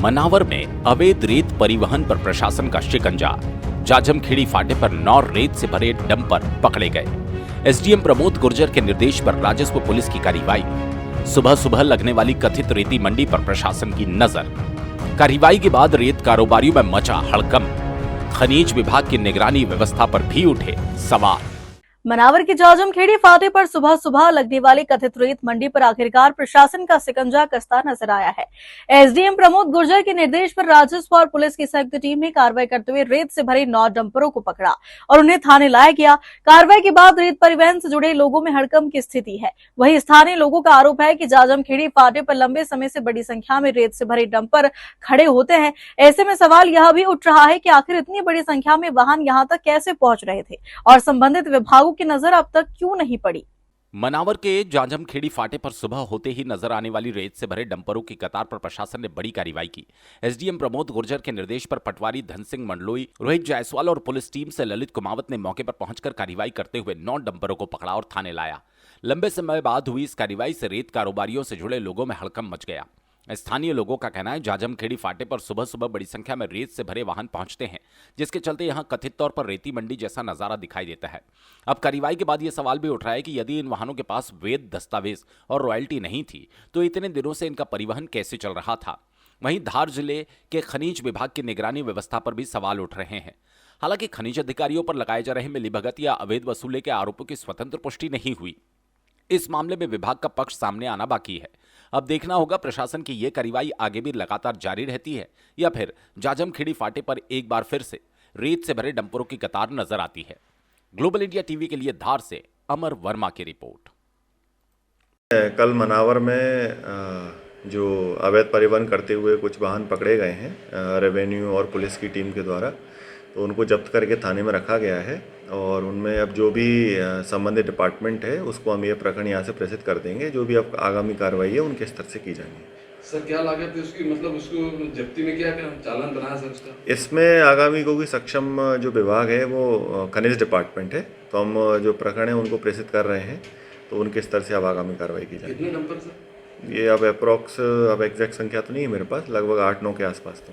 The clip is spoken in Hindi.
मनावर में अवैध रेत परिवहन पर प्रशासन का शिकंजा। जाजमखेड़ी फाटे पर 9 रेत से भरे डंपर पकड़े गए। एसडीएम प्रमोद गुर्जर के निर्देश पर राजस्व पुलिस की कार्रवाई। सुबह सुबह लगने वाली कथित रेती मंडी पर प्रशासन की नजर। कार्रवाई के बाद रेत कारोबारियों में मचा हड़कंप। खनिज विभाग की निगरानी व्यवस्था पर भी उठे सवाल। मनावर के जाजमखेड़ी फाटे पर सुबह सुबह लगने वाली कथित रेत मंडी पर आखिरकार प्रशासन का शिकंजा कसता नजर आया है। एसडीएम प्रमोद गुर्जर के निर्देश पर राजस्व और पुलिस की संयुक्त टीम ने कार्रवाई करते हुए रेत से भरे 9 डंपरों को पकड़ा और उन्हें थाने लाया गया। कार्रवाई के बाद रेत परिवहन से जुड़े लोगों में हड़कंप की स्थिति है। वहीं स्थानीय लोगों का आरोप है कि जाजमखेड़ी फाटे पर लंबे समय से बड़ी संख्या में रेत से भरे डंपर खड़े होते हैं। ऐसे में सवाल यह भी उठ रहा है कि आखिर इतनी बड़ी संख्या में वाहन यहां तक कैसे पहुंच रहे थे और संबंधित विभागों की नजर अब तक क्यों नहीं पड़ी। मनावर के जाजमखेड़ी फाटे पर सुबह होते ही नजर आने वाली रेत से भरे डंपरों की कतार पर प्रशासन ने बड़ी कार्रवाई की। एसडीएम प्रमोद गुर्जर के निर्देश पर पटवारी धन सिंह मंडलोई, रोहित जायसवाल और पुलिस टीम से ललित कुमावत ने मौके पर पहुंचकर कार्रवाई करते हुए 9 डंपरों को पकड़ा और थाने लाया। लंबे समय बाद हुई इस कार्रवाई से रेत कारोबारियों से जुड़े लोगों में हड़कंप मच गया। स्थानीय लोगों का कहना है जाजमखेड़ी फाटे पर सुबह सुबह बड़ी संख्या में रेत से भरे वाहन पहुंचते हैं, जिसके चलते यहां कथित तौर पर रेती मंडी जैसा नजारा दिखाई देता है। अब कार्रवाई के बाद यह सवाल भी उठ रहा है कि यदि इन वाहनों के पास वैध दस्तावेज और रॉयल्टी नहीं थी तो इतने दिनों से इनका परिवहन कैसे चल रहा था। वहीं धार जिले के खनिज विभाग की निगरानी व्यवस्था पर भी सवाल उठ रहे हैं। हालांकि खनिज अधिकारियों पर लगाए जा रहे मिलीभगत या अवैध वसूले के आरोपों की स्वतंत्र पुष्टि नहीं हुई। इस मामले में विभाग का पक्ष सामने आना बाकी है। अब देखना होगा प्रशासन की यह कार्रवाई आगे भी लगातार जारी रहती है या फिर जाजमखेड़ी फाटे पर एक बार फिर से रेत से भरे डंपरों की कतार नजर आती है। ग्लोबल इंडिया टीवी के लिए धार से अमर वर्मा की रिपोर्ट। कल मनावर में जो अवैध परिवहन करते हुए कुछ वाहन पकड़े गए हैं रेवेन्यू और पुलिस की टीम के द्वारा, तो उनको जब्त करके थाने में रखा गया है और उनमें अब जो भी संबंधित डिपार्टमेंट है उसको हम ये प्रकरण यहाँ से प्रेषित कर देंगे। जो भी अब आगामी कार्रवाई है उनके स्तर से की जाएगी। सर क्या लागत है उसकी, मतलब उसको जब्ती में क्या चालान बनाया सर उसका? इसमें आगामी को भी सक्षम जो विभाग है वो खनिज डिपार्टमेंट है, तो हम जो प्रकरण है उनको प्रेषित कर रहे हैं, तो उनके स्तर से अब आगामी कार्रवाई की जाएगी। कितने नंबर सर? ये अब अप्रॉक्स अब एग्जैक्ट संख्या तो नहीं है मेरे पास, लगभग 8-9 के आसपास तो।